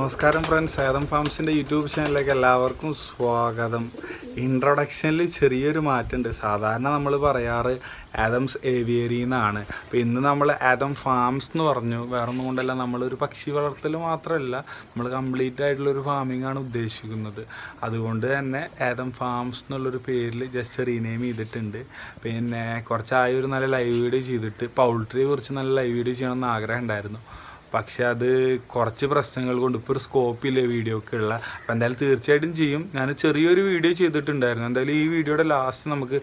നമസ്കാരം friends, Adam ഫാംസിൻ്റെ YouTube ചാനലിലേക്ക് എല്ലാവർക്കും സ്വാഗതം. ഇൻട്രൊഡക്ഷനിൽ ചെറിയൊരു മാറ്റമുണ്ട്. സാധാരണ നമ്മൾ പറയാറ് ആദംസ് ഏവിയറി എന്നാണ്. അപ്പോൾ ഇന്ന് നമ്മൾ ആദം ഫാംസ് എന്ന് പറഞ്ഞു. വേറെ ഒന്നും കൊണ്ടല്ല, നമ്മളൊരു പക്ഷി വളർത്തൽ മാത്രമല്ല, നമ്മൾ കംപ്ലീറ്റ് ആയിട്ടുള്ളൊരു ഫാമിംഗ് ആണ് ഉദ്ദേശിക്കുന്നത്. അതുകൊണ്ട് തന്നെ ആദം ഫാംസ് എന്നുള്ളൊരു പേരിൽ ജസ്റ്റ് റീനെയിം ചെയ്തിട്ടുണ്ട്. പിന്നെ കുറച്ചായി ഒരു നല്ല ലൈവ് വീഡിയോ ചെയ്തിട്ട് പൗൾട്രിയെ കുറിച്ച് നല്ല ലൈവ് വീഡിയോ ചെയ്യണമെന്ന് ആഗ്രഹം ഉണ്ടായിരുന്നു. പക്ഷെ അത് കുറച്ച് പ്രശ്നങ്ങൾ കൊണ്ട് ഇപ്പോൾ ഒരു സ്കോപ്പില്ല വീഡിയോക്ക് ഉള്ള. അപ്പോൾ എന്തായാലും തീർച്ചയായിട്ടും ചെയ്യും. ഞാൻ ചെറിയൊരു വീഡിയോ ചെയ്തിട്ടുണ്ടായിരുന്നു. എന്തായാലും ഈ വീഡിയോയുടെ ലാസ്റ്റ് നമുക്ക്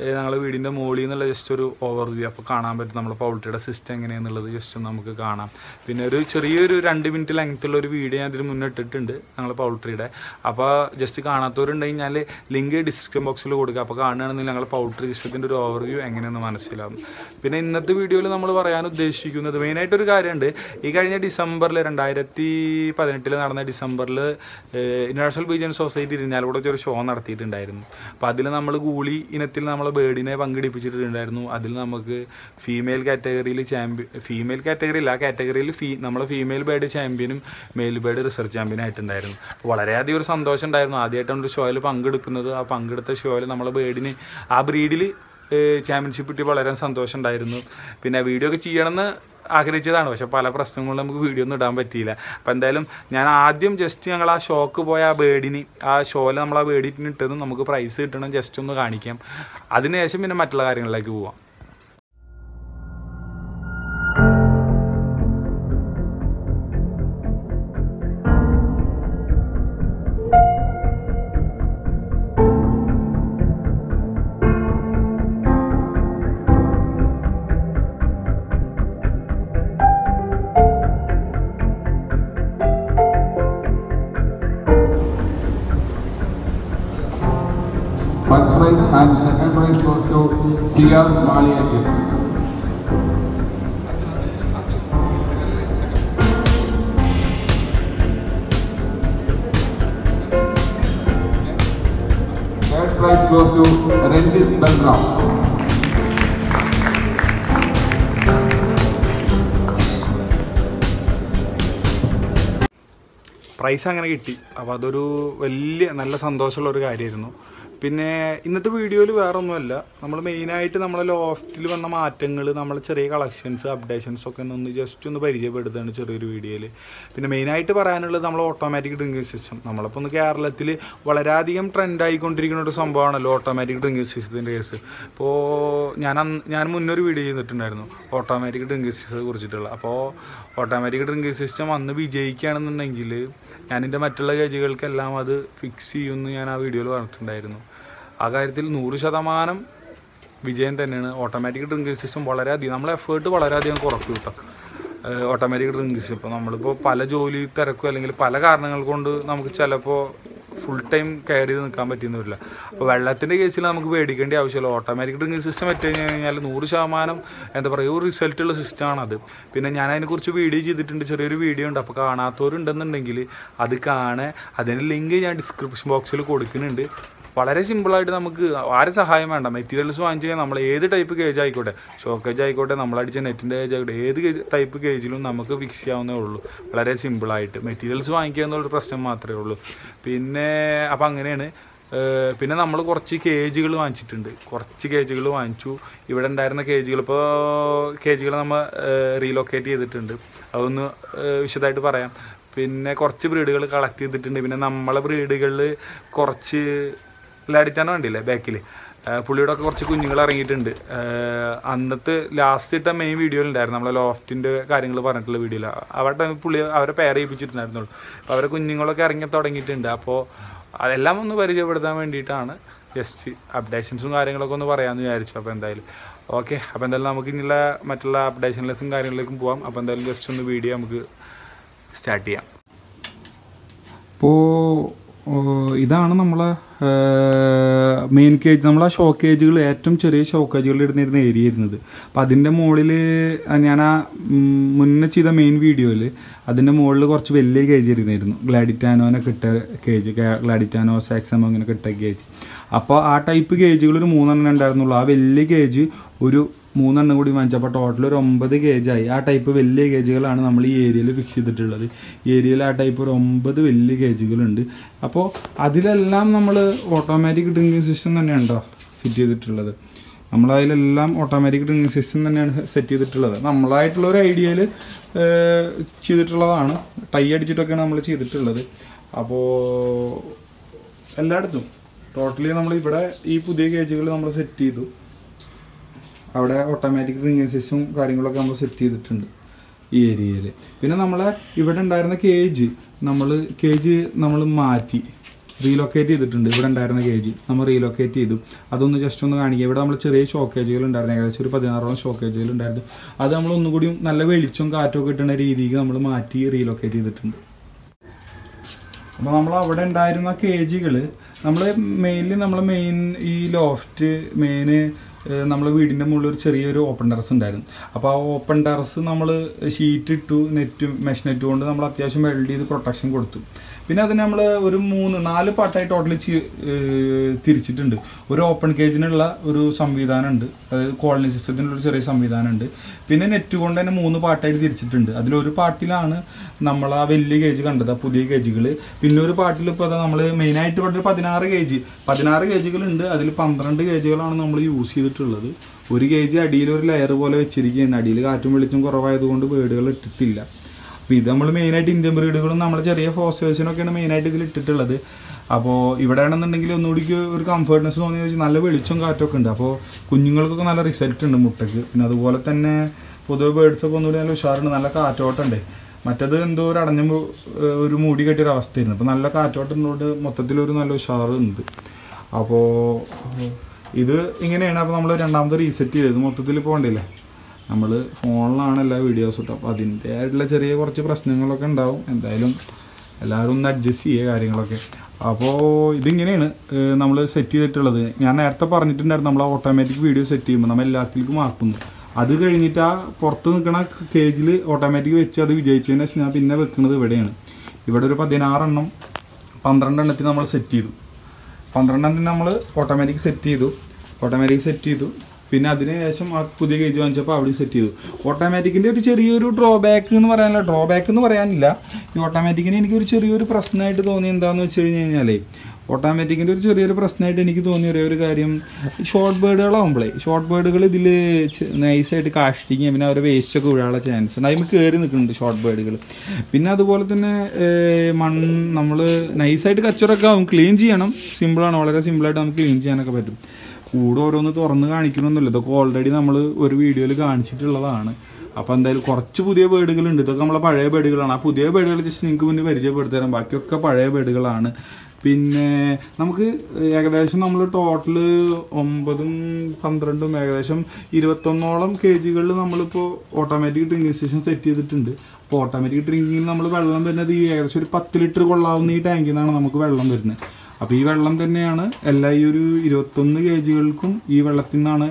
ഞങ്ങളുടെ വീടിൻ്റെ മുകളിൽ നിന്നുള്ള ജസ്റ്റ് ഒരു ഓവർവ്യൂ അപ്പോൾ കാണാൻ പറ്റും. നമ്മൾ പൗൾട്രിയുടെ സിസ്റ്റം എങ്ങനെയാണെന്നുള്ളത് ജസ്റ്റ് ഒന്ന് നമുക്ക് കാണാം. പിന്നെ ഒരു ചെറിയൊരു 2 മിനിറ്റ് ലെങ്ത്തുള്ള ഒരു വീഡിയോ ഞാൻ ഇതിന് മുന്നേ ഇട്ടിട്ടുണ്ട് ഞങ്ങൾ പൗൾട്രിയുടെ. അപ്പോൾ ജസ്റ്റ് കാണാത്തവരുണ്ടെങ്കിൽ ഞാൻ ലിങ്ക് ഡിസ്ക്രിപ്ഷൻ ബോക്സിൽ കൊടുക്കുക. അപ്പോൾ കാണുകയാണെന്നുണ്ടെങ്കിൽ ഞങ്ങൾ പൗൾട്രി സിസ്റ്റത്തിൻ്റെ ഒരു ഓവർവ്യൂ എങ്ങനെയെന്ന് മനസ്സിലാവും. പിന്നെ ഇന്നത്തെ വീഡിയോയിൽ നമ്മൾ പറയാൻ ഉദ്ദേശിക്കുന്നത് മെയിനായിട്ടൊരു കാര്യമുണ്ട്. ഈ കഴിഞ്ഞ ഡിസംബറിൽ 2018 നടന്ന ഡിസംബറിൽ ഇന്റർനാഷണൽ പീജിയൻ സൊസൈറ്റി ഇരിഞ്ഞാലക്കുട ഒരു ഷോ നടത്തിയിട്ടുണ്ടായിരുന്നു. അപ്പോൾ അതിൽ നമ്മൾ ഗൂളി ഇനത്തിൽ നമ്മളെ ബേർഡിനെ പങ്കെടുപ്പിച്ചിട്ടുണ്ടായിരുന്നു. അതിൽ നമുക്ക് ഫീമെയിൽ കാറ്റഗറിയിൽ ഫീമെയിൽ കാറ്റഗറിയിൽ ആ കാറ്റഗറിയിൽ നമ്മളെ ഫീമെയിൽ ബേർഡ് ചാമ്പ്യനും മെയിൽ ബേർഡ് റിസർച്ച് ചാമ്പ്യനും ആയിട്ടുണ്ടായിരുന്നു. വളരെയധികം ഒരു സന്തോഷം ഉണ്ടായിരുന്നു. ആദ്യമായിട്ടാണ് ഒരു ഷോയിൽ പങ്കെടുക്കുന്നത്. ആ പങ്കെടുത്ത ഷോയിൽ നമ്മളെ ബേർഡിന് ആ ബ്രീഡിൽ ചാമ്പ്യൻഷിപ്പ് കിട്ടി വളരെ സന്തോഷം ഉണ്ടായിരുന്നു. പിന്നെ വീഡിയോ ഒക്കെ ചെയ്യണമെന്ന് ആഗ്രഹിച്ചതാണ്, പക്ഷെ പല പ്രശ്നങ്ങളും നമുക്ക് വീഡിയോ ഒന്നും ഇടാൻ പറ്റിയില്ല. അപ്പോൾ എന്തായാലും ഞാൻ ആദ്യം ജസ്റ്റ് ഞങ്ങൾ ആ ഷോക്ക് പോയ ആ ബേർഡിന് ആ ഷോയിൽ നമ്മൾ ആ ബേർഡിന് ഇട്ടതും നമുക്ക് പ്രൈസ് കിട്ടണം ജസ്റ്റ് ഒന്ന് കാണിക്കാം. അതിനുശേഷം പിന്നെ മറ്റുള്ള കാര്യങ്ങളിലേക്ക് പോവാം. First prize and second prize goes to C.R. Maliyattu. Third prize goes to Ranjit Balram. Prize അങ്ങനെ കിട്ടി. അപ്പോൾ അതൊരു വലിയ നല്ല സന്തോഷമുള്ളൊരു കാര്യമായിരുന്നു. പിന്നെ ഇന്നത്തെ വീഡിയോയിൽ വേറെ ഒന്നുമല്ല, നമ്മൾ മെയിനായിട്ട് നമ്മളെ ലോഫ്റ്റിൽ വന്ന മാറ്റങ്ങൾ, നമ്മളെ ചെറിയ കളക്ഷൻസ് അപ്ഡേഷൻസ് ഒക്കെ ഒന്ന് ജസ്റ്റ് ഒന്ന് പരിചയപ്പെടുത്തുകയാണ് ചെറിയൊരു വീഡിയോയിൽ. പിന്നെ മെയിനായിട്ട് പറയാനുള്ളത് നമ്മൾ ഓട്ടോമാറ്റിക് ഡ്രിങ്കിങ് സിസ്റ്റം. നമ്മളിപ്പോൾ ഒന്ന് കേരളത്തിൽ വളരെയധികം ട്രെൻഡായിക്കൊണ്ടിരിക്കുന്ന ഒരു സംഭവമാണല്ലോ ഓട്ടോമാറ്റിക് ഡ്രിങ്കിങ് സിസ്റ്റത്തിൻ്റെ കേസ്. ഇപ്പോൾ ഞാൻ മുന്നൊരു വീഡിയോ ചെയ്തിട്ടുണ്ടായിരുന്നു ഓട്ടോമാറ്റിക് ഡ്രിങ്കിങ് സിസ്റ്റത്തെ കുറിച്ചിട്ടുള്ള. അപ്പോൾ ഓട്ടോമാറ്റിക് ഡ്രിങ്കിങ് സിസ്റ്റം അന്ന് വിജയിക്കുകയാണെന്നുണ്ടെങ്കിൽ ഞാനെൻ്റെ മറ്റുള്ള കേജുകൾക്കെല്ലാം അത് ഫിക്സ് ചെയ്യുമെന്ന് ഞാൻ ആ വീഡിയോയിൽ പറഞ്ഞിട്ടുണ്ടായിരുന്നു. ആ കാര്യത്തിൽ 100% വിജയം തന്നെയാണ്. ഓട്ടോമാറ്റിക് ഡ്രിങ്കിങ് സിസ്റ്റം വളരെയധികം നമ്മളെ എഫേർട്ട് വളരെയധികം കുറക്കും കേട്ടോ. ഓട്ടോമാറ്റിക് ഡ്രിങ്കിങ് സിസ്റ്റം ഇപ്പോൾ നമ്മളിപ്പോൾ പല ജോലി തിരക്കും അല്ലെങ്കിൽ പല കാരണങ്ങൾ കൊണ്ട് നമുക്ക് ചിലപ്പോൾ ഫുൾ ടൈം കെയർ ചെയ്ത് നിൽക്കാൻ പറ്റിയെന്ന് വരില്ല. അപ്പോൾ വെള്ളത്തിൻ്റെ കേസിൽ നമുക്ക് പേടിക്കേണ്ട ആവശ്യമില്ല. ഓട്ടോമാറ്റിക് ഡ്രിങ്കിങ് സിസ്റ്റം വെച്ച് കഴിഞ്ഞാൽ 100% എന്താ പറയുക ഒരു റിസൾട്ടുള്ള സിസ്റ്റമാണത്. പിന്നെ ഞാൻ അതിനെക്കുറിച്ച് വീഡിയോ ചെയ്തിട്ടുണ്ട്, ചെറിയൊരു വീഡിയോ ഉണ്ട്. അപ്പോൾ കാണാത്തവരുണ്ടെന്നുണ്ടെങ്കിൽ അത് കാണാൻ അതിൻ്റെ ലിങ്ക് ഞാൻ ഡിസ്ക്രിപ്ഷൻ ബോക്സിൽ കൊടുക്കുന്നുണ്ട്. വളരെ സിമ്പിളായിട്ട് നമുക്ക് ആരും സഹായം വേണ്ട. മെറ്റീരിയൽസ് വാങ്ങിച്ച് കഴിഞ്ഞാൽ നമ്മൾ ഏത് ടൈപ്പ് കേജ് ആയിക്കോട്ടെ, ഷോ കേജ് ആയിക്കോട്ടെ, നമ്മളടിച്ച നെറ്റിൻ്റെ കേജ് ആയിക്കോട്ടെ, ഏത് ടൈപ്പ് കേജിലും നമുക്ക് ഫിക്സ് ചെയ്യാവുന്നേ ഉള്ളൂ. വളരെ സിമ്പിളായിട്ട് മെറ്റീരിയൽസ് വാങ്ങിക്കുക എന്നുള്ളൊരു പ്രശ്നം മാത്രമേ ഉള്ളൂ. പിന്നെ അപ്പോൾ അങ്ങനെയാണ്. പിന്നെ നമ്മൾ കുറച്ച് കേജുകൾ വാങ്ങിച്ചിട്ടുണ്ട്. കുറച്ച് കേജുകൾ വാങ്ങിച്ചു. ഇവിടെ ഉണ്ടായിരുന്ന കേജുകൾ ഇപ്പോൾ കേജുകൾ നമ്മൾ റീലൊക്കേറ്റ് ചെയ്തിട്ടുണ്ട്. അതൊന്ന് വിശദമായിട്ട് പറയാം. പിന്നെ കുറച്ച് ബ്രീഡുകൾ കളക്ട് ചെയ്തിട്ടുണ്ട്. പിന്നെ നമ്മളെ ബ്രീഡുകളിൽ കുറച്ച് ലാഡിറ്റാനോ ഉണ്ടല്ലേ ബാക്കിൽ, പുള്ളിയുടെ ഒക്കെ കുറച്ച് കുഞ്ഞുങ്ങൾ ഇറങ്ങിയിട്ടുണ്ട്. അന്നത്തെ ലാസ്റ്റ് ഇട്ട മെയിൻ വീഡിയോയിലുണ്ടായിരുന്നു നമ്മളെ ലോഫ്റ്റിൻ്റെ കാര്യങ്ങൾ പറഞ്ഞിട്ടുള്ള വീഡിയോയിൽ. അവിടെ പുള്ളി അവരെ പെയർ ചെയ്യിപ്പിച്ചിട്ടുണ്ടായിരുന്നുള്ളൂ. അപ്പോൾ അവരെ കുഞ്ഞുങ്ങളൊക്കെ ഇറങ്ങി തുടങ്ങിയിട്ടുണ്ട്. അപ്പോൾ അതെല്ലാം ഒന്ന് പരിചയപ്പെടുത്താൻ വേണ്ടിയിട്ടാണ് ജസ്റ്റ് അപ്ഡേഷൻസും കാര്യങ്ങളൊക്കെ ഒന്ന് പറയാമെന്ന് വിചാരിച്ചു. അപ്പോൾ എന്തായാലും ഓക്കെ. അപ്പോൾ എന്തായാലും നമുക്ക് ഇനിയുള്ള മറ്റുള്ള അപ്ഡേഷനിലേക്കും കാര്യങ്ങളിലേക്കും പോകാം. അപ്പോൾ എന്തായാലും ജസ്റ്റ് ഒന്ന് വീഡിയോ നമുക്ക് സ്റ്റാർട്ട് ചെയ്യാം. ഇപ്പോൾ ഇതാണ് നമ്മളെ മെയിൻ കേജ്. നമ്മൾ ആ ഷോ കേജുകൾ ഏറ്റവും ചെറിയ ഷോ കേജുകൾ ഇടുന്നിരുന്ന ഏരിയ ഇരുന്നത്. അപ്പോൾ അതിൻ്റെ മുകളിൽ ഞാൻ ആ മുന്നേ ചെയ്ത മെയിൻ വീഡിയോയിൽ അതിൻ്റെ മുകളിൽ കുറച്ച് വലിയ കേജ് ഇരുന്നിരുന്നു. ഗ്ലാഡിറ്റാനോനെ കിട്ട കേജ്, ഗ്ലാഡിറ്റാനോ സാക്സമോ അങ്ങനെ കിട്ട കേജ്. അപ്പോൾ ആ ടൈപ്പ് കേജുകൾ ഒരു 3 ഉണ്ടായിരുന്നുള്ളൂ. ആ വലിയ കേജ് ഒരു 3 കൂടി വാങ്ങിച്ചപ്പോൾ ടോട്ടൽ ഒരു 9 കേജ് ആയി. ആ ടൈപ്പ് വലിയ കേജുകളാണ് നമ്മൾ ഈ ഏരിയയിൽ ഫിക്സ് ചെയ്തിട്ടുള്ളത്. ഈ ഏരിയയിൽ ആ ടൈപ്പ് ഒരു 9 വലിയ കേജുകളുണ്ട്. അപ്പോൾ അതിലെല്ലാം നമ്മൾ ഓട്ടോമാറ്റിക് ഡ്രിങ്കിങ് സിസ്റ്റം തന്നെയാണ് കേട്ടോ ഫിറ്റ് ചെയ്തിട്ടുള്ളത്. നമ്മളതിലെല്ലാം ഓട്ടോമാറ്റിക് ഡ്രിങ്കിങ് സിസ്റ്റം തന്നെയാണ് സെറ്റ് ചെയ്തിട്ടുള്ളത്. നമ്മളായിട്ടുള്ള ഒരു ഐഡിയയിൽ ചെയ്തിട്ടുള്ളതാണ്. ടൈ അടിച്ചിട്ടൊക്കെയാണ് നമ്മൾ ചെയ്തിട്ടുള്ളത്. അപ്പോൾ എല്ലായിടത്തും ടോട്ടലി നമ്മളിവിടെ ഈ പുതിയ കേജുകൾ നമ്മൾ സെറ്റ് ചെയ്തു. അവിടെ ഓട്ടോമാറ്റിക് ഡ്രിങ്കിങ് സിസ്റ്റം കാര്യങ്ങളൊക്കെ നമ്മൾ സെറ്റ് ചെയ്തിട്ടുണ്ട് ഈ ഏരിയയിൽ. പിന്നെ നമ്മളെ ഇവിടെ ഉണ്ടായിരുന്ന കേജ് നമ്മൾ മാറ്റി റീലൊക്കേറ്റ് ചെയ്തിട്ടുണ്ട്. ഇവിടെ ഉണ്ടായിരുന്ന കേജ് നമ്മൾ റീലൊക്കേറ്റ് ചെയ്തു. അതൊന്ന് ജസ്റ്റ് ഒന്ന് കാണിക്കുക. ഇവിടെ നമ്മൾ ചെറിയ ഷോക്കേജുകൾ ഉണ്ടായിരുന്നു, ഏകദേശം ഒരു 16ഓളം ഷോക്കേജുകൾ ഉണ്ടായിരുന്നു. അത് നമ്മൾ ഒന്നുകൂടി നല്ല വെളിച്ചവും കാറ്റൊക്കെ കിട്ടുന്ന രീതിക്ക് നമ്മൾ മാറ്റി റീലൊക്കേറ്റ് ചെയ്തിട്ടുണ്ട്. അപ്പോൾ നമ്മൾ അവിടെ ഉണ്ടായിരുന്ന കേജുകൾ നമ്മൾ മെയിൻ ഈ ലോഫ്റ്റ് നമ്മളെ വീടിൻ്റെ മുകളിൽ ഒരു ചെറിയൊരു ഓപ്പൺ ടെറസ് ഉണ്ടായിരുന്നു. അപ്പോൾ ആ ഓപ്പൺ ടെറസ് നമ്മൾ ഷീറ്റ് ഇട്ടു, മെഷ് നെറ്റ് കൊണ്ട് നമ്മൾ അത്യാവശ്യം വെൽഡ് ചെയ്ത് പ്രൊട്ടക്ഷൻ കൊടുത്തു. പിന്നെ അതിന് നമ്മൾ ഒരു 3-4 പാർട്ടായി ടോട്ടലി തിരിച്ചിട്ടുണ്ട്. ഒരു ഓപ്പൺ കേജിനുള്ള ഒരു സംവിധാനമുണ്ട്, അതായത് കോളനി സിസ്റ്റത്തിനുള്ളൊരു ചെറിയ സംവിധാനമുണ്ട്. പിന്നെ നെറ്റ് കൊണ്ട് തന്നെ 3 പാർട്ടായിട്ട് തിരിച്ചിട്ടുണ്ട്. അതിലൊരു പാർട്ടിലാണ് നമ്മൾ ആ വലിയ കേജ് കണ്ടത്, ആ പുതിയ കേജുകൾ. പിന്നെ ഒരു പാർട്ടിൽ ഇപ്പോൾ നമ്മൾ മെയിനായിട്ട് ഇവിടെ 16 കേജുകളുണ്ട്. അതിൽ 12 കേജുകളാണ് നമ്മൾ യൂസ് ചെയ്തിട്ടുള്ളത്. ഒരു കേജ് അടിയിൽ ഒരു ലെയർ പോലെ വെച്ചിരിക്കുകയാണ്. അടിയിൽ കാറ്റും വെളിച്ചം കുറവായതുകൊണ്ട് ബേഡുകൾ ഇട്ടിട്ടില്ല. അപ്പോൾ ഇത് നമ്മൾ മെയിനായിട്ട് ഇന്ത്യൻ ബ്രീഡുകളും നമ്മളെ ചെറിയ ഫോസ്റ്റേഴ്സിനൊക്കെയാണ് മെയിനായിട്ട് ഇതിൽ ഇട്ടിട്ടുള്ളത്. അപ്പോൾ ഇവിടെ ആണെന്നുണ്ടെങ്കിൽ ഒന്നുകൂടി ഒരു കംഫർട്ട്നെസ് തോന്നിയെന്ന് വെച്ചാൽ നല്ല വെളിച്ചവും കാറ്റൊക്കെ ഉണ്ട്. അപ്പോൾ കുഞ്ഞുങ്ങൾക്കൊക്കെ നല്ല റിസൾട്ട് ഉണ്ട് മുട്ടയ്ക്ക്. പിന്നെ അതുപോലെ തന്നെ പൊതുവെ ബേഡ്സൊക്കെ ഒന്നുകൂടി നല്ല ഉഷാറുണ്ട്, നല്ല കാറ്റോട്ടമുണ്ട്. മറ്റത് എന്തോ ഒരു അടഞ്ഞ ഒരു മൂടി കെട്ടിയൊരു അവസ്ഥയായിരുന്നു. അപ്പോൾ നല്ല കാറ്റോട്ടത്തിനോട് മൊത്തത്തിലൊരു നല്ല ഉഷാറുണ്ട്. അപ്പോൾ ഇത് ഇങ്ങനെയാണ്. അപ്പോൾ നമ്മൾ രണ്ടാമത് റീസെറ്റ് ചെയ്തത് മൊത്തത്തിൽ പോകണ്ടില്ലേ. നമ്മൾ ഫോണിലാണ് എല്ലാ വീഡിയോസും ഇട്ടു. അപ്പോൾ അതിൻ്റെതായിട്ടുള്ള ചെറിയ കുറച്ച് പ്രശ്നങ്ങളൊക്കെ ഉണ്ടാവും. എന്തായാലും എല്ലാവരും ഒന്ന് അഡ്ജസ്റ്റ് ചെയ്യുക കാര്യങ്ങളൊക്കെ. അപ്പോൾ ഇതിങ്ങനെയാണ് നമ്മൾ സെറ്റ് ചെയ്തിട്ടുള്ളത്. ഞാൻ നേരത്തെ പറഞ്ഞിട്ടുണ്ടായിരുന്നു, നമ്മൾ ഓട്ടോമാറ്റിക് വീഡിയോ സെറ്റ് ചെയ്യുമ്പോൾ നമ്മൾ എല്ലാത്തിലേക്കും ആക്കുന്നു. അത് കഴിഞ്ഞിട്ട് ആ പുറത്ത് നിൽക്കുന്ന കേജിൽ ഓട്ടോമാറ്റിക് വെച്ച് അത് വിജയിച്ചതിന് ശേഷം ഞാൻ പിന്നെ വെക്കുന്നത് ഇവിടെയാണ്. ഇവിടെ ഒരു 16 എണ്ണം 12 എണ്ണത്തിന് നമ്മൾ സെറ്റ് ചെയ്തു. 12 എണ്ണത്തിന് നമ്മൾ ഓട്ടോമാറ്റിക് സെറ്റ് ചെയ്തു. പിന്നെ അതിന് ശേഷം ആ പുതിയ കേജ് വാങ്ങിച്ചപ്പോൾ അവിടെ സെറ്റ് ചെയ്തു. ഓട്ടോമാറ്റിക്കിൻ്റെ ഒരു ചെറിയൊരു ഡ്രോബാക്ക് എന്ന് പറയാനില്ല. ഈ ഓട്ടോമാറ്റിക്കിന് എനിക്കൊരു ചെറിയൊരു പ്രശ്നമായിട്ട് തോന്നി എന്താണെന്ന് വെച്ച് കഴിഞ്ഞാൽ, ഓട്ടോമാറ്റിക്കിൻ്റെ ഒരു ചെറിയൊരു പ്രശ്നമായിട്ട് എനിക്ക് തോന്നിയ ഒരേ ഒരു കാര്യം, ഷോർട്ട് ബേഡുകൾ ഇതിൽ നൈസായിട്ട് കാഷ്ടിക്കുക, പിന്നെ അവരെ വേസ്റ്റൊക്കെ വീഴാനുള്ള ചാൻസ് ഉണ്ട്. അതിൽ കയറി നിൽക്കുന്നുണ്ട് ഷോർട്ട് ബേഡുകൾ. പിന്നെ അതുപോലെ തന്നെ നമ്മൾ നൈസായിട്ട് കച്ചറൊക്കെ ആവും, ക്ലീൻ ചെയ്യണം. സിമ്പിളാണ്, വളരെ സിമ്പിളായിട്ട് നമുക്ക് ക്ലീൻ ചെയ്യാനൊക്കെ പറ്റും. കൂടെ ഓരോന്ന് തുറന്ന് കാണിക്കണമെന്നില്ല, ഇതൊക്കെ ഓൾറെഡി നമ്മൾ ഒരു വീഡിയോയിൽ കാണിച്ചിട്ടുള്ളതാണ്. അപ്പോൾ എന്തായാലും കുറച്ച് പുതിയ ബേഡുകളുണ്ട്. ഇതൊക്കെ നമ്മളെ പഴയ ബേഡുകളാണ്. ആ പുതിയ ബേഡുകൾ ജസ്റ്റ് നിങ്ങൾക്ക് മുന്നേ പരിചയപ്പെടുത്തി തരാം. ബാക്കിയൊക്കെ പഴയ ബേഡുകളാണ്. പിന്നെ നമുക്ക് ഏകദേശം നമ്മൾ ടോട്ടൽ 9ഉം 12ഉം ഏകദേശം 21ഓളം കേജുകളിൽ നമ്മളിപ്പോൾ ഓട്ടോമാറ്റിക് ഡ്രിങ്കിങ് സ്റ്റേഷൻ സെറ്റ് ചെയ്തിട്ടുണ്ട്. അപ്പോൾ ഓട്ടോമാറ്റിക് ഡ്രിങ്കിങ്ങിൽ നമ്മൾ വെള്ളം വരുന്നത് ഈ ഏകദേശം ഒരു 10 ലിറ്റർ കൊള്ളാവുന്ന ഈ ടാങ്കിൽ നിന്നാണ് നമുക്ക് വെള്ളം വരുന്നത്. അപ്പോൾ ഈ വെള്ളം തന്നെയാണ് ഈ ഒരു 21 കേജുകൾക്കും ഈ വെള്ളത്തിൽ നിന്നാണ്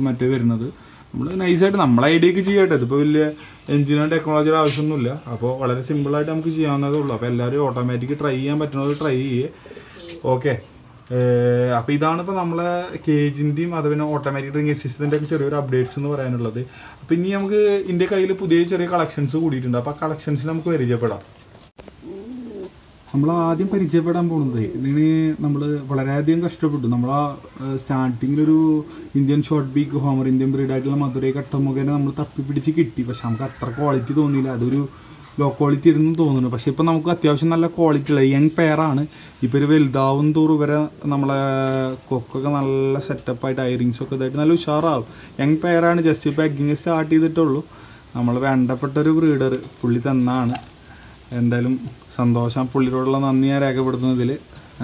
മറ്റേ വരുന്നത്. നമ്മൾ നൈസായിട്ട് നമ്മളെ ഐഡിയക്ക് ചെയ്യട്ടെ. ഇതിപ്പോൾ വലിയ എഞ്ചിനോ ടെക്നോളജിയുടെ ആവശ്യമൊന്നുമില്ല. അപ്പോൾ വളരെ സിമ്പിളായിട്ട് നമുക്ക് ചെയ്യാവുന്നതേ ഉള്ളൂ. അപ്പോൾ എല്ലാവരും ഓട്ടോമാറ്റിക് ട്രൈ ചെയ്യാൻ പറ്റുന്നത് ട്രൈ ചെയ്യേ. ഓക്കെ, അപ്പോൾ ഇതാണ് ഇപ്പോൾ നമ്മളെ കേജിൻ്റെയും അതുപോലെ ഓട്ടോമാറ്റിക് ഡ്രിങ്കിങ് സിസ്റ്റത്തിൻ്റെ ഒക്കെ ചെറിയൊരു അപ്ഡേറ്റ്സ് എന്ന് പറയാനുള്ളത്. അപ്പോൾ ഇനി നമുക്ക് ഇതിൻ്റെ കയ്യിൽ പുതിയ ചെറിയ കളക്ഷൻസ് കൂടിയിട്ടുണ്ട്. അപ്പോൾ ആ കളക്ഷൻസിൽ നമുക്ക് പരിചയപ്പെടാം. നമ്മൾ ആദ്യം പരിചയപ്പെടാൻ പോകുന്നത് ഇതിന് നമ്മൾ വളരെയധികം കഷ്ടപ്പെട്ടു. നമ്മൾ ആ സ്റ്റാർട്ടിങ്ങിലൊരു Indian short beak homer Indian ബ്രീഡായിട്ടുള്ള മധുരൈ കട്ടമുഖേനെ നമ്മൾ തപ്പിപ്പിടിച്ച് കിട്ടി. പക്ഷെ നമുക്ക് അത്ര ക്വാളിറ്റി തോന്നിയില്ല, അതൊരു ലോ ക്വാളിറ്റി ഇരുന്ന് തോന്നുന്നു. പക്ഷേ ഇപ്പോൾ നമുക്ക് അത്യാവശ്യം നല്ല ക്വാളിറ്റി ഉള്ള യങ് പെയറാണ്. ഇപ്പോൾ ഒരു വലുതാവും തോറും വരെ നമ്മളെ കൊക്കൊക്കെ നല്ല സെറ്റപ്പായിട്ട് ഐറിങ്സൊക്കെ ഇതായിട്ട് നല്ല ഉഷാറാവും. യങ് പെയറാണ്. ജസ്റ്റ് ഇപ്പോൾ എഗ്ഗിങ് സ്റ്റാർട്ട് ചെയ്തിട്ടുള്ളൂ. നമ്മൾ വേണ്ടപ്പെട്ടൊരു ബ്രീഡർ പുള്ളി തന്നാണ്. എന്തായാലും സന്തോഷം, പുള്ളിയോടുള്ള നന്ദി ഞാൻ രേഖപ്പെടുത്തുന്നതിൽ.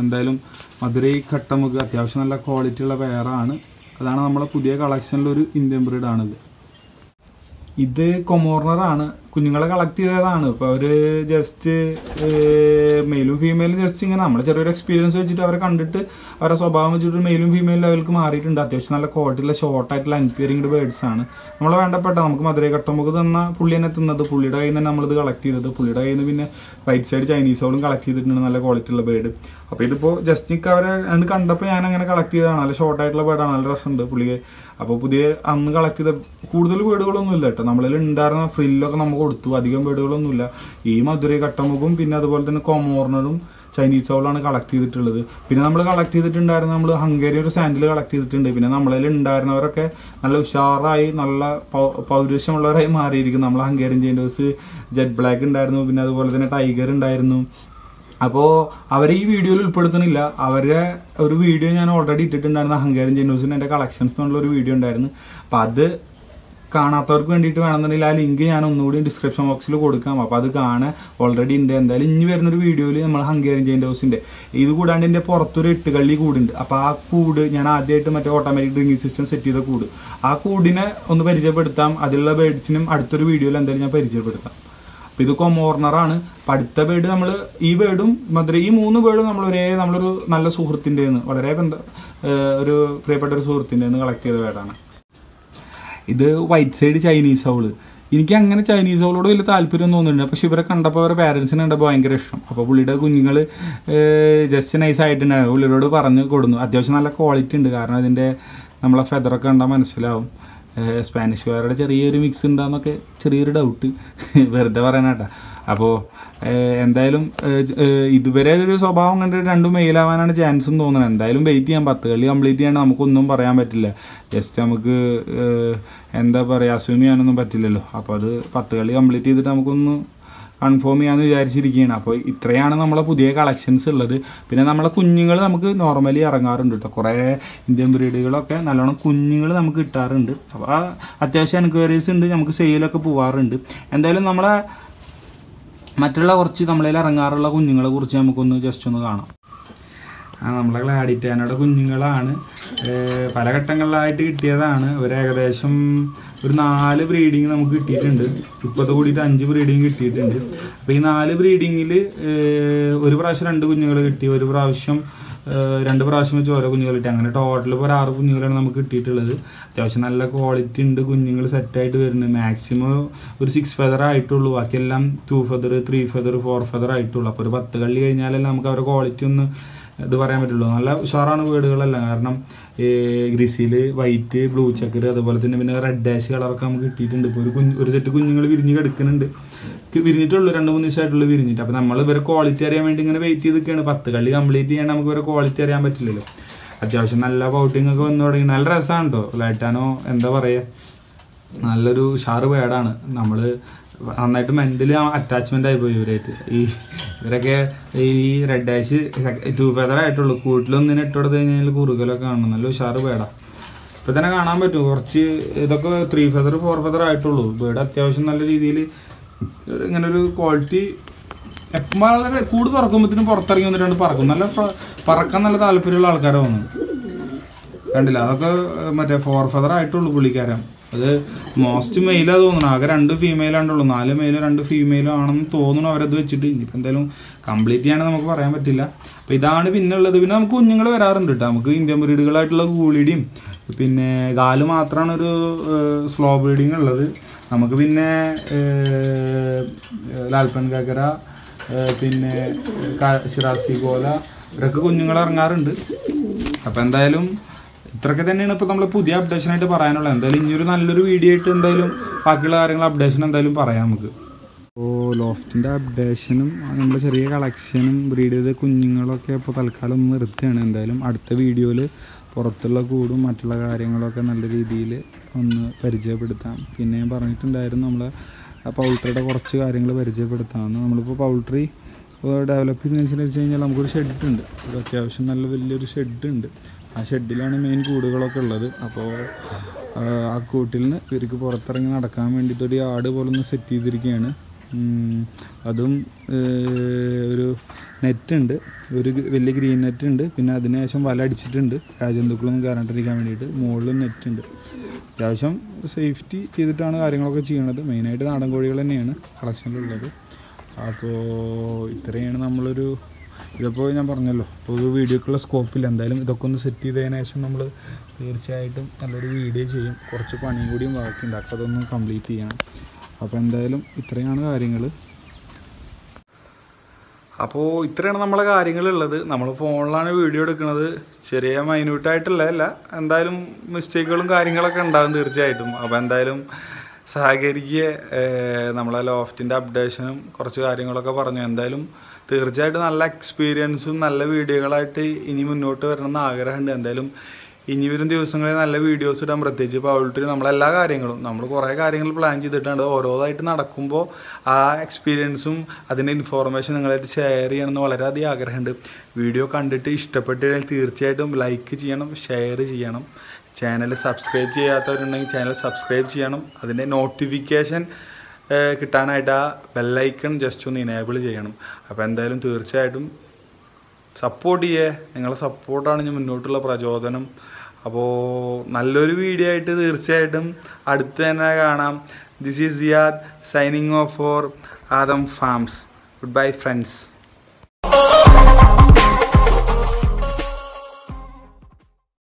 എന്തായാലും മധുരൈ കട്ടമുക്ക് അത്യാവശ്യം നല്ല ക്വാളിറ്റി ഉള്ള പെയറാണ്. അതാണ് നമ്മളെ പുതിയ കളക്ഷനിലൊരു ഇന്ത്യൻ ബ്രീഡാണിത്. ഇത് കൊമോർണറാണ്, കുഞ്ഞുങ്ങളെ കളക്ട് ചെയ്തതാണ്. ഇപ്പോൾ അവർ ജസ്റ്റ് മെയിലും ഫീമെയിലും ജസ്റ്റ് ഇങ്ങനെ നമ്മുടെ ചെറിയൊരു എക്സ്പീരിയൻസ് വെച്ചിട്ട് അവരെ കണ്ടിട്ട് അവരുടെ സ്വഭാവം വെച്ചിട്ട് മെയിലും ഫീമെയിൽ ലെവലിലേക്ക് മാറിയിട്ടുണ്ട്. അത്യാവശ്യം നല്ല ക്വാളിറ്റിയുള്ള ഷോർട്ടായിട്ടുള്ള അൻപിയറിംഗ് ബേഡ്സ് ആണ്. നമ്മളെ വേണ്ടപ്പെട്ട നമുക്ക് മധുരൈ കട്ടമുക്ക് തന്ന പുള്ളി തന്നെ തിന്നത്. പുള്ളിയുടെ കയ്യിൽ നിന്ന് നമ്മളിത് കളക്ട് ചെയ്തത്. പുള്ളിയുടെ കയ്യിൽ നിന്ന് പിന്നെ റൈറ്റ് സൈഡ് ചൈനീസോളും കളക്ട് ചെയ്തിട്ടുണ്ട്, നല്ല ക്വാളിറ്റി ഉള്ള ബേഡ്. അപ്പോൾ ഇതിപ്പോൾ ജസ്റ്റ് എനിക്ക് അവരെ കണ്ടപ്പോൾ ഞാൻ അങ്ങനെ കളക്ട് ചെയ്തതാണ്. നല്ല ഷോർട്ടായിട്ടുള്ള ബേഡാണ്, നല്ല രസമുണ്ട് പുള്ളിക്ക്. അപ്പോൾ പുതിയ അന്ന് കളക്ട് ചെയ്ത കൂടുതൽ ബേഡുകളൊന്നും ഇല്ല കേട്ടോ. നമ്മളിൽ ഉണ്ടായിരുന്ന ഫ്രില്ലൊക്കെ നമ്മൾ കൊടുത്തു. അധികം ബേഡുകളൊന്നുമില്ല. ഈ മധുരൈ കട്ടമുഖും പിന്നെ അതുപോലെ തന്നെ കൊമോർണറും ചൈനീസ് ഔളാണ് കളക്ട് ചെയ്തിട്ടുള്ളത്. പിന്നെ നമ്മൾ കളക്ട് ചെയ്തിട്ടുണ്ടായിരുന്ന നമ്മൾ ഹംഗേരി ഒരു സാൻഡിൽ കളക്ട് ചെയ്തിട്ടുണ്ട്. പിന്നെ നമ്മളിൽ ഉണ്ടായിരുന്നവരൊക്കെ നല്ല ഉഷാറായി നല്ല പൗരുഷമുള്ളവരായി മാറിയിരിക്കും. നമ്മൾ ഹംഗേറിയൻ ജെയിൻഡേഴ്സ്, ജെറ്റ് ബ്ലാക്ക് ഉണ്ടായിരുന്നു, പിന്നെ അതുപോലെ തന്നെ ടൈഗർ ഉണ്ടായിരുന്നു. അപ്പോൾ അവരെ ഈ വീഡിയോയിൽ ഉൾപ്പെടുത്തുന്നില്ല. അവരുടെ ഒരു വീഡിയോ ഞാൻ ഓൾറെഡി ഇട്ടിട്ടുണ്ടായിരുന്നു. ഹംഗേറിയൻ ജെയിൻഡേഴ്സിൻ്റെ എൻ്റെ കളക്ഷൻസ് എന്നുള്ളൊരു വീഡിയോ ഉണ്ടായിരുന്നു. അപ്പോൾ അത് കാണാത്തവർക്ക് വേണ്ടിയിട്ട് വേണമെന്നുണ്ടെങ്കിൽ ആ ലിങ്ക് ഞാൻ ഒന്നുകൂടി ഡിസ്ക്രിപ്ഷൻ ബോക്സിൽ കൊടുക്കാം. അപ്പോൾ അത് കാണാൻ ഓൾറെഡി ഉണ്ട്. എന്തായാലും ഇനി വരുന്നൊരു വീഡിയോയിൽ നമ്മൾ ഹംഗേറിയൻ ജെയിൻഡേഴ്സിൻ്റെ ഇത് കൂടാണ്ട് എൻ്റെ പുറത്തൊരു 8 കള്ളി കൂടുണ്ട്. അപ്പോൾ ആ കൂട് ഞാൻ ആദ്യമായിട്ട് മറ്റേ ഓട്ടോമാറ്റിക് ഡ്രിങ്കിങ് സിസ്റ്റം സെറ്റ് ചെയ്ത കൂട്, ആ കൂടിനെ ഒന്ന് പരിചയപ്പെടുത്താം. അതിലുള്ള ബേഡ്സിനും അടുത്തൊരു വീഡിയോയിൽ എന്തായാലും ഞാൻ പരിചയപ്പെടുത്താം. അപ്പോൾ ഇത് കൊമോർണറാണ്. അപ്പോൾ അടുത്ത ബേഡ് നമ്മൾ ഈ ബേഡും മധുര ഈ 3 ബേഡും നമ്മളൊരു നല്ല സുഹൃത്തിൻ്റെ വളരെ ഒരു പ്രിയപ്പെട്ട ഒരു സുഹൃത്തിൻ്റെ കളക്ട് ചെയ്ത ബേഡാണ്. ഇത് വൈറ്റ് സൈഡ് ചൈനീസ് ഔള്. എനിക്ക് അങ്ങനെ ചൈനീസ് ഔളോട് വലിയ താല്പര്യം തോന്നുന്നുണ്ട്. പക്ഷെ ഇവരെ കണ്ടപ്പോൾ അവരുടെ പാരൻസിനെ കണ്ടപ്പോൾ ഭയങ്കര ഇഷ്ടം. അപ്പോൾ പുള്ളിയുടെ കുഞ്ഞുങ്ങൾ ജസ്റ്റ് നൈസ് ആയിട്ടുണ്ടായിരുന്നു. പുള്ളിയോട് പറഞ്ഞ് കൊടുന്നു. അത്യാവശ്യം നല്ല ക്വാളിറ്റി ഉണ്ട്. കാരണം അതിൻ്റെ നമ്മളെ ഫെദറൊക്കെ കണ്ടാൽ മനസ്സിലാവും. സ്പാനിഷ് വേറെ ചെറിയൊരു മിക്സ് ഉണ്ടാകുന്നൊക്കെ ചെറിയൊരു ഡൗട്ട് വെറുതെ പറയാനാട്ടാ. അപ്പോൾ എന്തായാലും ഇതുവരെ ഒരു സ്വഭാവം കണ്ടിട്ട് 2 മെയിലാവാനാണ് ചാൻസ് എന്ന് തോന്നുന്നത്. എന്തായാലും വെയിറ്റ് ചെയ്യാം. 10 കളി കംപ്ലീറ്റ് ചെയ്യാണ്ട് നമുക്കൊന്നും പറയാൻ പറ്റില്ല. ജസ്റ്റ് നമുക്ക് എന്താ പറയുക അസ്യൂം ചെയ്യാനൊന്നും പറ്റില്ലല്ലോ. അപ്പോൾ അത് 10 കളി കംപ്ലീറ്റ് ചെയ്തിട്ട് നമുക്കൊന്ന് കൺഫേം ചെയ്യാമെന്ന് വിചാരിച്ചിരിക്കുകയാണ്. അപ്പോൾ ഇത്രയാണ് നമ്മളെ പുതിയ കളക്ഷൻസ് ഉള്ളത്. പിന്നെ നമ്മളെ കുഞ്ഞുങ്ങൾ നമുക്ക് നോർമലി ഇറങ്ങാറുണ്ട് കേട്ടോ. കുറേ ഇന്ത്യൻ ബ്രീഡുകളൊക്കെ നല്ലോണം കുഞ്ഞുങ്ങൾ നമുക്ക് കിട്ടാറുണ്ട്. അപ്പോൾ അത്യാവശ്യം എൻക്വയറീസ് ഉണ്ട്. നമുക്ക് സെയിലൊക്കെ പോവാറുണ്ട്. എന്തായാലും നമ്മളെ മറ്റുള്ള കുറച്ച് നമ്മളതിൽ ഇറങ്ങാറുള്ള കുഞ്ഞുങ്ങളെ കുറിച്ച് നമുക്കൊന്ന് ജസ്റ്റ് ഒന്ന് കാണാം. നമ്മളെ ഗ്ലാഡിറ്റാനയുടെ കുഞ്ഞുങ്ങളാണ്. പല ഘട്ടങ്ങളിലായിട്ട് കിട്ടിയതാണ്. ഒരു ഏകദേശം ഒരു 4 ബ്രീഡിങ് നമുക്ക് കിട്ടിയിട്ടുണ്ട്. ഇപ്പോഴത്തെ കൂടിയിട്ട് 5 ബ്രീഡിങ് കിട്ടിയിട്ടുണ്ട്. അപ്പോൾ ഈ 4 ബ്രീഡിങ്ങിൽ ഒരു പ്രാവശ്യം 2 കുഞ്ഞുങ്ങൾ കിട്ടി, ഒരു പ്രാവശ്യം 2 പ്രാവശ്യം വെച്ച് ഓരോ കുഞ്ഞുങ്ങൾ കിട്ടി. അങ്ങനെ ടോട്ടൽ ഇപ്പോൾ ഒരു 6 കുഞ്ഞുങ്ങളാണ് നമുക്ക് കിട്ടിയിട്ടുള്ളത്. അത്യാവശ്യം നല്ല ക്വാളിറ്റി ഉണ്ട്. കുഞ്ഞുങ്ങൾ സെറ്റായിട്ട് വരുന്നത് മാക്സിമം ഒരു 6 ഫെദർ ആയിട്ടുള്ളൂ. ബാക്കിയെല്ലാം 2 ഫെദർ, 3 ഫെദർ, 4 ഫെദർ ആയിട്ടുള്ളൂ. അപ്പോൾ ഒരു 10 കള്ളി കഴിഞ്ഞാലല്ലേ നമുക്ക് അവരുടെ ക്വാളിറ്റി ഒന്ന് ഇത് പറയാൻ പറ്റുള്ളൂ. നല്ല ഉഷാറാണ് വീടുകളെല്ലാം. കാരണം ഗ്രിസിൽ വൈറ്റ്, ബ്ലൂ ചെക്കർ, അതുപോലെ തന്നെ പിന്നെ റെഡ് ഡാഷ് കളറൊക്കെ നമുക്ക് കിട്ടിയിട്ടുണ്ട്. ഇപ്പോൾ ഒരു സെറ്റ് കുഞ്ഞുങ്ങൾ വിരിഞ്ഞ് കിടക്കുന്നുണ്ട്. വിരിഞ്ഞിട്ടുള്ളൂ 2-3 ദിവസമായിട്ടുള്ളൂ വിരിഞ്ഞിട്ട്. അപ്പോൾ നമ്മൾ ഇവരെ ക്വാളിറ്റി അറിയാൻ വേണ്ടി ഇങ്ങനെ വെയിറ്റ് ചെയ്ത് നിൽക്കുകയാണ്. 10 കള്ളി കംപ്ലീറ്റ് ചെയ്യാൻ നമുക്ക് ഇവരെ ക്വാളിറ്റി അറിയാൻ പറ്റില്ലല്ലോ. അത്യാവശ്യം നല്ല പൗട്ടിങ് ഒക്കെ വന്നു തുടങ്ങി. നല്ല രസമാണ് കേട്ടോ. ലൈറ്റാനോ എന്താ പറയുക, നല്ലൊരു ഷാറ് പേടാണ്. നമ്മൾ നന്നായിട്ട് മെൻ്റലി അറ്റാച്ച്മെൻ്റ് ആയിപ്പോയി ഇവരായിട്ട്. ഇവരൊക്കെ ഈ റെഡ് ഡാഷ് 2 ഫെദർ ആയിട്ടുള്ളൂ. കൂട്ടിലൊന്നിനെ ഇട്ടുകൊടുത്ത് കഴിഞ്ഞാൽ കുറുകലൊക്കെ കാണണം. നല്ല ഉഷാറ് പേടാ. ഇപ്പം തന്നെ കാണാൻ പറ്റും. കുറച്ച് ഇതൊക്കെ 3 ഫെദർ, 4 ഫെദർ ആയിട്ടുള്ളൂ. ബേഡ് അത്യാവശ്യം നല്ല രീതിയിൽ ഇങ്ങനെ ഒരു ക്വാളിറ്റി എപ്പം വളരെ കൂട് തുറക്കുമ്പോഴത്തേനും പുറത്തിറങ്ങി വന്നിട്ടാണ് പറക്കും. നല്ല പറക്കാൻ നല്ല താല്പര്യമുള്ള ആൾക്കാരെ വന്നു കണ്ടില്ല. അതൊക്കെ മറ്റേ 4 ഫെദർ ആയിട്ടുള്ളൂ പുള്ളിക്കാരൻ. അത് മോസ്റ്റ് മെയിലാ തോന്നുന്നു. ആകെ 2 ഫീമെയിലാണ്ടുള്ളൂ. 4 മെയിലും 2 ഫീമെയിലും ആണെന്ന് തോന്നുന്നു അവരത് വെച്ചിട്ട്. ഇനിയിപ്പോൾ എന്തായാലും കംപ്ലീറ്റ് ചെയ്യാൻ നമുക്ക് പറയാൻ പറ്റില്ല. അപ്പോൾ ഇതാണ് പിന്നെ ഉള്ളത്. പിന്നെ നമുക്ക് കുഞ്ഞുങ്ങൾ വരാറുണ്ട് കേട്ടോ. നമുക്ക് ഇന്ത്യൻ ബ്രീഡുകളായിട്ടുള്ള കൂളിയുടെയും പിന്നെ ഗാല് മാത്രമാണ് ഒരു സ്ലോ ബ്രീഡിങ് ഉള്ളത്. നമുക്ക് പിന്നെ ലാൽപ്പൻ കാക്കര, പിന്നെ ഷിറാസി കോല ഇവരൊക്കെ കുഞ്ഞുങ്ങൾ ഇറങ്ങാറുണ്ട്. അപ്പോൾ എന്തായാലും ഇത്രയൊക്കെ തന്നെയാണ് ഇപ്പോൾ നമ്മൾ പുതിയ അപ്ഡേഷനായിട്ട് പറയാനുള്ളത്. എന്തായാലും ഇനിയൊരു നല്ലൊരു വീഡിയോ ആയിട്ട് എന്തായാലും ബാക്കിയുള്ള കാര്യങ്ങൾ അപ്ഡേഷൻ എന്തായാലും പറയാം നമുക്ക്. അപ്പോൾ ലോഫ്റ്റിൻ്റെ അപ്ഡേഷനും നമ്മുടെ ചെറിയ കളക്ഷനും ബ്രീഡ് ചെയ്ത കുഞ്ഞുങ്ങളൊക്കെ ഇപ്പോൾ തൽക്കാലം ഒന്ന് നിർത്തുകയാണ്. എന്തായാലും അടുത്ത വീഡിയോയിൽ പുറത്തുള്ള കൂടും മറ്റുള്ള കാര്യങ്ങളൊക്കെ നല്ല രീതിയിൽ ഒന്ന് പരിചയപ്പെടുത്താം. പിന്നെ ഞാൻ പറഞ്ഞിട്ടുണ്ടായിരുന്നു നമ്മളെ പൗൾട്രിയുടെ കുറച്ച് കാര്യങ്ങൾ പരിചയപ്പെടുത്താമെന്ന്. നമ്മളിപ്പോൾ പൗൾട്രി ഡെവലപ്പ് ചെയ്യുന്നതനുസരിച്ച് കഴിഞ്ഞാൽ നമുക്കൊരു ഷെഡുണ്ട്. ഒരു അത്യാവശ്യം നല്ല വലിയൊരു ഷെഡുണ്ട്. ആ ഷെഡിലാണ് മെയിൻ കൂടുകളൊക്കെ ഉള്ളത്. അപ്പോൾ ആ കൂട്ടിൽ നിന്ന് ഇവർക്ക് പുറത്തിറങ്ങി നടക്കാൻ വേണ്ടിയിട്ടൊരു യാർഡ് പോലെ ഒന്ന് സെറ്റ് ചെയ്തിരിക്കുകയാണ്. അതും ഒരു നെറ്റുണ്ട്, ഒരു വലിയ ഗ്രീൻ നെറ്റുണ്ട്. പിന്നെ അതിനുശേഷം വല അടിച്ചിട്ടുണ്ട് രാജജന്തുക്കളൊന്നും കയറാണ്ടിരിക്കാൻ വേണ്ടിയിട്ട്. മുകളിലും നെറ്റുണ്ട്. അത്യാവശ്യം സേഫ്റ്റി ചെയ്തിട്ടാണ് കാര്യങ്ങളൊക്കെ ചെയ്യണത്. മെയിനായിട്ട് നാടൻ കോഴികൾ തന്നെയാണ് കളക്ഷനിലുള്ളത്. അപ്പോൾ ഇത്രയാണ് നമ്മളൊരു ഇതിപ്പോൾ ഞാൻ പറഞ്ഞല്ലോ ഇപ്പോൾ ഒരു വീഡിയോക്കുള്ള സ്കോപ്പില്ല. എന്തായാലും ഇതൊക്കെ ഒന്ന് സെറ്റ് ചെയ്തതിന് ശേഷം നമ്മൾ തീർച്ചയായിട്ടും നല്ലൊരു വീഡിയോ ചെയ്യും. കുറച്ച് പണിയും കൂടിയും ബാക്കിയുണ്ട്. അപ്പോൾ അതൊന്ന് കംപ്ലീറ്റ് ചെയ്യണം. അപ്പോൾ എന്തായാലും ഇത്രയാണ് കാര്യങ്ങൾ. അപ്പോൾ ഇത്രയാണ് നമ്മളെ കാര്യങ്ങളുള്ളത്. നമ്മൾ ഫോണിലാണ് വീഡിയോ എടുക്കുന്നത്. ചെറിയ മൈന്യൂട്ടായിട്ടുള്ളതല്ല, എന്തായാലും മിസ്റ്റേക്കുകളും കാര്യങ്ങളൊക്കെ ഉണ്ടാകും തീർച്ചയായിട്ടും. അപ്പോൾ എന്തായാലും സഹകരിക്കുക. നമ്മളെ ലോഫ്റ്റിൻ്റെ അപ്ഡേഷനും കുറച്ച് കാര്യങ്ങളൊക്കെ പറഞ്ഞു. എന്തായാലും തീർച്ചയായിട്ടും നല്ല എക്സ്പീരിയൻസും നല്ല വീഡിയോകളായിട്ട് ഇനി മുന്നോട്ട് വരണമെന്ന് ആഗ്രഹമുണ്ട്. എന്തായാലും ഇനി വരും ദിവസങ്ങളിൽ നല്ല വീഡിയോസ് ഇടാൻ, പ്രത്യേകിച്ച് പൗൾട്രി നമ്മളെല്ലാ കാര്യങ്ങളും നമ്മൾ കുറേ കാര്യങ്ങൾ പ്ലാൻ ചെയ്തിട്ടുണ്ട്. ഓരോന്നായിട്ട് നടക്കുമ്പോൾ ആ എക്സ്പീരിയൻസും അതിൻ്റെ ഇൻഫോർമേഷൻ നിങ്ങളായിട്ട് ഷെയർ ചെയ്യണമെന്ന് വളരെയധികം ആഗ്രഹമുണ്ട്. വീഡിയോ കണ്ടിട്ട് ഇഷ്ടപ്പെട്ട് കഴിഞ്ഞാൽ തീർച്ചയായിട്ടും ലൈക്ക് ചെയ്യണം, ഷെയർ ചെയ്യണം. ചാനൽ സബ്സ്ക്രൈബ് ചെയ്യാത്തവരുണ്ടെങ്കിൽ ചാനൽ സബ്സ്ക്രൈബ് ചെയ്യണം. അതിൻ്റെ നോട്ടിഫിക്കേഷൻ കിട്ടാനായിട്ട് ആ ബെല്ലൈക്കൺ ജസ്റ്റ് ഒന്ന് ഇനേബിൾ ചെയ്യണം. അപ്പോൾ എന്തായാലും തീർച്ചയായിട്ടും സപ്പോർട്ട് ചെയ്യേ. നിങ്ങളെ സപ്പോർട്ടാണ് ഇനി മുന്നോട്ടുള്ള പ്രചോദനം. അപ്പോൾ നല്ലൊരു വീഡിയോ ആയിട്ട് തീർച്ചയായിട്ടും അടുത്ത് തന്നെ കാണാം. This is Siyad signing off for Adam Farms. Good bye friends.